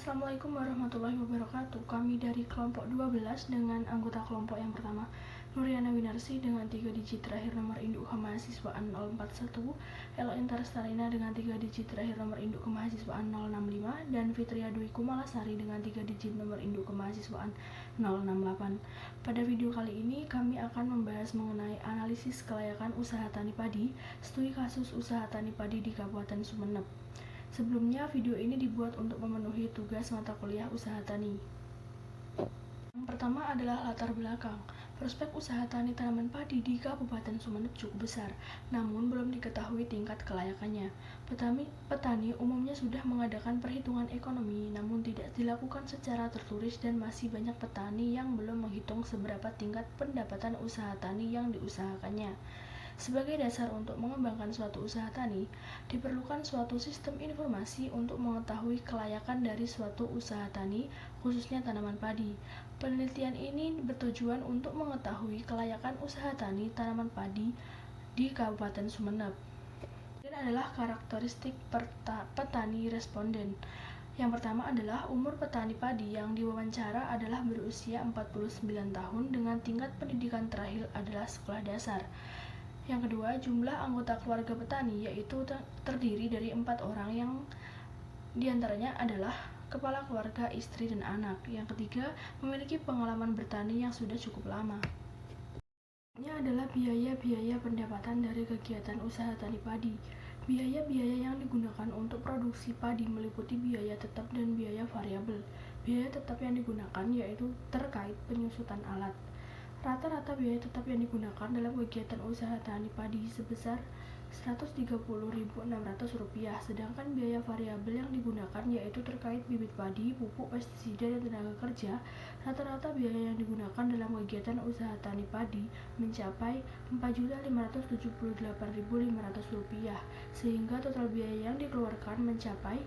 Assalamualaikum warahmatullahi wabarakatuh. Kami dari kelompok 12 dengan anggota kelompok yang pertama Nuriana Winarsi dengan 3 digit terakhir nomor induk kemahasiswaan 041, Elo Intarstalina dengan 3 digit terakhir nomor induk kemahasiswaan 065, dan Fitria Dwi Kumalasari dengan 3 digit nomor induk kemahasiswaan 068. Pada video kali ini kami akan membahas mengenai analisis kelayakan usaha tani padi, studi kasus usaha tani padi di Kabupaten Sumeneb. Sebelumnya, video ini dibuat untuk memenuhi tugas mata kuliah usaha tani. Yang pertama adalah latar belakang. Prospek usaha tani tanaman padi di Kabupaten Sumeneb cukup besar, namun belum diketahui tingkat kelayakannya. Petani umumnya sudah mengadakan perhitungan ekonomi, namun tidak dilakukan secara tertulis dan masih banyak petani yang belum menghitung seberapa tingkat pendapatan usaha tani yang diusahakannya. Sebagai dasar untuk mengembangkan suatu usaha tani, diperlukan suatu sistem informasi untuk mengetahui kelayakan dari suatu usaha tani, khususnya tanaman padi. Penelitian ini bertujuan untuk mengetahui kelayakan usaha tani tanaman padi di Kabupaten Sumeneb. Ini adalah karakteristik petani responden. Yang pertama adalah umur petani padi yang diwawancara adalah berusia 49 tahun dengan tingkat pendidikan terakhir adalah sekolah dasar. Yang kedua, jumlah anggota keluarga petani yaitu terdiri dari 4 orang yang diantaranya adalah kepala keluarga, istri, dan anak. Yang ketiga, memiliki pengalaman bertani yang sudah cukup lama. Ini adalah biaya-biaya pendapatan dari kegiatan usaha tani padi. Biaya-biaya yang digunakan untuk produksi padi meliputi biaya tetap dan biaya variabel. Biaya tetap yang digunakan yaitu terkait penyusutan alat. Rata-rata biaya tetap yang digunakan dalam kegiatan usaha tani padi sebesar Rp130.600, sedangkan biaya variabel yang digunakan yaitu terkait bibit padi, pupuk, pestisida, dan tenaga kerja. Rata-rata biaya yang digunakan dalam kegiatan usaha tani padi mencapai Rp4.578.500, sehingga total biaya yang dikeluarkan mencapai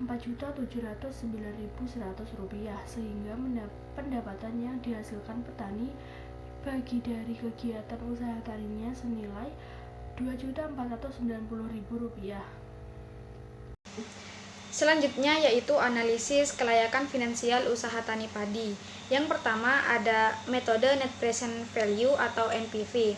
Rp4.709.100, sehingga pendapatan yang dihasilkan petani bagi dari kegiatan usaha taninya senilai Rp2.490.000. Selanjutnya yaitu analisis kelayakan finansial usaha tani padi. Yang pertama ada metode Net Present Value atau NPV.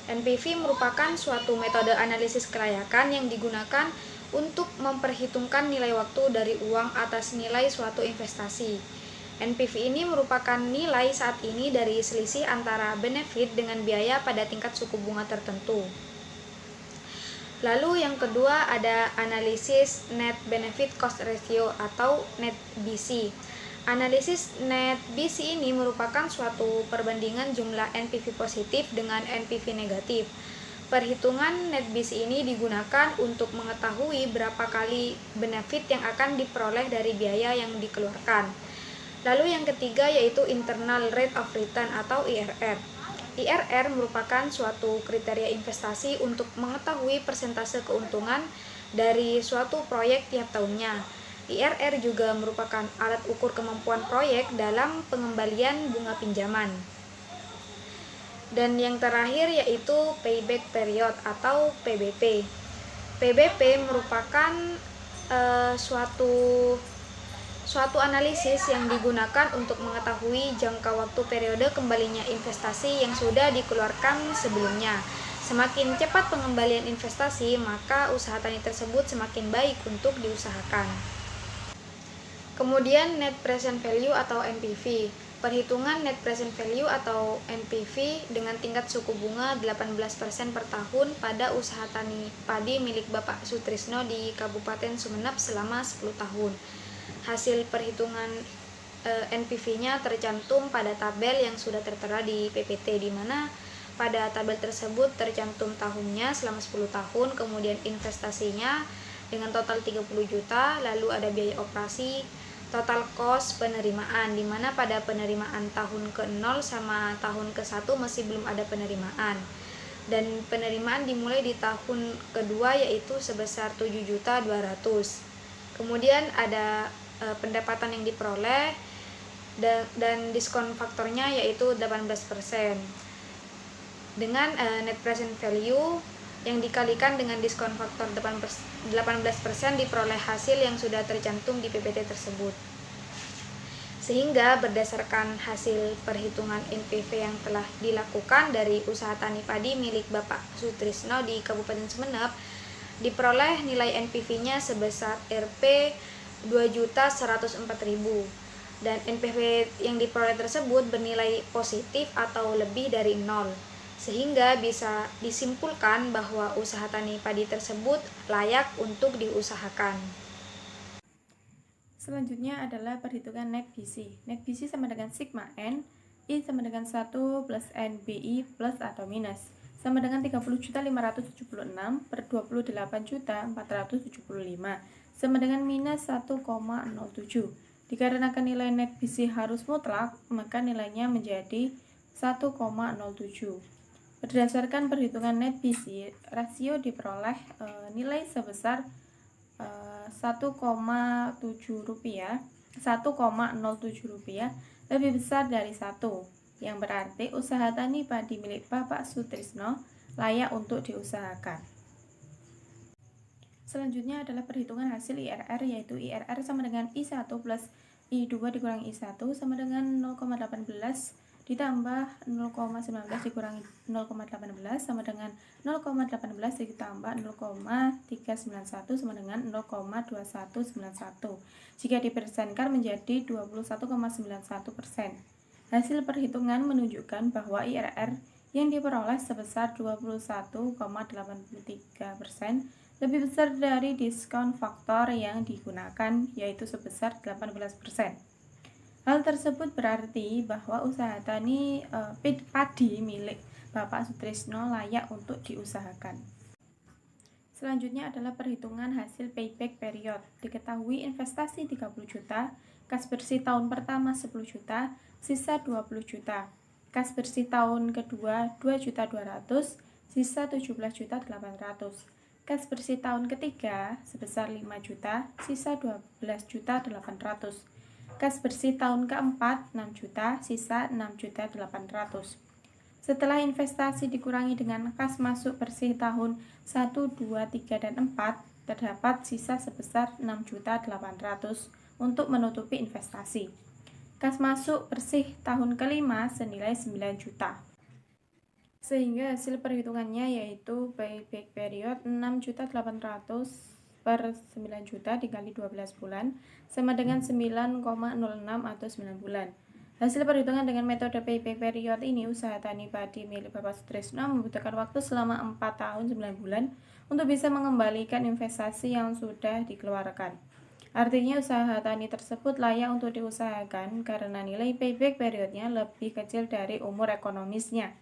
NPV merupakan suatu metode analisis kelayakan yang digunakan untuk memperhitungkan nilai waktu dari uang atas nilai suatu investasi. NPV ini merupakan nilai saat ini dari selisih antara benefit dengan biaya pada tingkat suku bunga tertentu. Lalu yang kedua ada analisis Net Benefit Cost Ratio atau Net BC. Analisis Net BC ini merupakan suatu perbandingan jumlah NPV positif dengan NPV negatif. Perhitungan Net BC ini digunakan untuk mengetahui berapa kali benefit yang akan diperoleh dari biaya yang dikeluarkan. Lalu yang ketiga yaitu Internal Rate of Return atau IRR. IRR merupakan suatu kriteria investasi untuk mengetahui persentase keuntungan dari suatu proyek tiap tahunnya. IRR juga merupakan alat ukur kemampuan proyek dalam pengembalian bunga pinjaman. Dan yang terakhir yaitu Payback Period atau PBP. PBP merupakan suatu analisis yang digunakan untuk mengetahui jangka waktu periode kembalinya investasi yang sudah dikeluarkan sebelumnya. Semakin cepat pengembalian investasi, maka usaha tani tersebut semakin baik untuk diusahakan. Kemudian Net Present Value atau NPV. Perhitungan Net Present Value atau NPV dengan tingkat suku bunga 18% per tahun pada usaha tani padi milik Bapak Sutrisno di Kabupaten Sumeneb selama 10 tahun. Hasil perhitungan NPV-nya tercantum pada tabel yang sudah tertera di PPT, di mana pada tabel tersebut tercantum tahunnya selama 10 tahun, kemudian investasinya dengan total 30 juta, lalu ada biaya operasi, total cost penerimaan, di mana pada penerimaan tahun ke-0 sama tahun ke-1 masih belum ada penerimaan. Dan penerimaan dimulai di tahun kedua yaitu sebesar 7.200.000. Kemudian ada pendapatan yang diperoleh dan diskon faktornya yaitu 18%. Dengan net present value yang dikalikan dengan diskon faktor 18% diperoleh hasil yang sudah tercantum di PPT tersebut. Sehingga berdasarkan hasil perhitungan NPV yang telah dilakukan dari usaha tani padi milik Bapak Sutrisno di Kabupaten Sumeneb, diperoleh nilai NPV-nya sebesar Rp 2.104.000 dan NPV yang diperoleh tersebut bernilai positif atau lebih dari 0, sehingga bisa disimpulkan bahwa usaha tani padi tersebut layak untuk diusahakan. Selanjutnya adalah perhitungan net BC. Net BC sama dengan sigma N, I sama dengan 1 plus NBI plus atau minus, sama dengan 30.576 per 28.475, sama dengan minus 1,07. Dikarenakan nilai net BC harus mutlak, maka nilainya menjadi 1,07. Berdasarkan perhitungan net BC, rasio diperoleh nilai sebesar 1,07 rupiah, 1,07 rupiah lebih besar dari 1, yang berarti usaha tani padi milik Bapak Sutrisno layak untuk diusahakan. Selanjutnya adalah perhitungan hasil IRR, yaitu IRR sama dengan I1 plus I2 dikurangi I1 sama dengan 0,18 ditambah 0,19 dikurangi 0,18 sama dengan 0,18 ditambah 0,391 sama dengan 0,2191. Jika dipersenkan menjadi 21,91%. Hasil perhitungan menunjukkan bahwa IRR yang diperoleh sebesar 21,83% lebih besar dari diskon faktor yang digunakan, yaitu sebesar 18%. Hal tersebut berarti bahwa usaha tani padi milik Bapak Sutrisno layak untuk diusahakan. Selanjutnya adalah perhitungan hasil payback period. Diketahui investasi 30 juta, kas bersih tahun pertama 10 juta, sisa 20 juta. Kas bersih tahun kedua 2.200.000, sisa 17.800.000. Kas bersih tahun ketiga sebesar 5 juta, sisa 12.800.000. Kas bersih tahun keempat 6 juta, sisa 6.800.000. Setelah investasi dikurangi dengan kas masuk bersih tahun 1, 2, 3, dan 4, terdapat sisa sebesar 6.800.000 untuk menutupi investasi. Kas masuk bersih tahun kelima senilai 9 juta. Sehingga hasil perhitungannya yaitu payback period 6.800.000 per 9 juta dikali 12 bulan sama dengan 9,06 atau 9 bulan. Hasil perhitungan dengan metode payback period ini, usaha tani padi milik Bapak Sutrisno membutuhkan waktu selama 4 tahun 9 bulan untuk bisa mengembalikan investasi yang sudah dikeluarkan. Artinya usaha tani tersebut layak untuk diusahakan karena nilai payback periodnya lebih kecil dari umur ekonomisnya.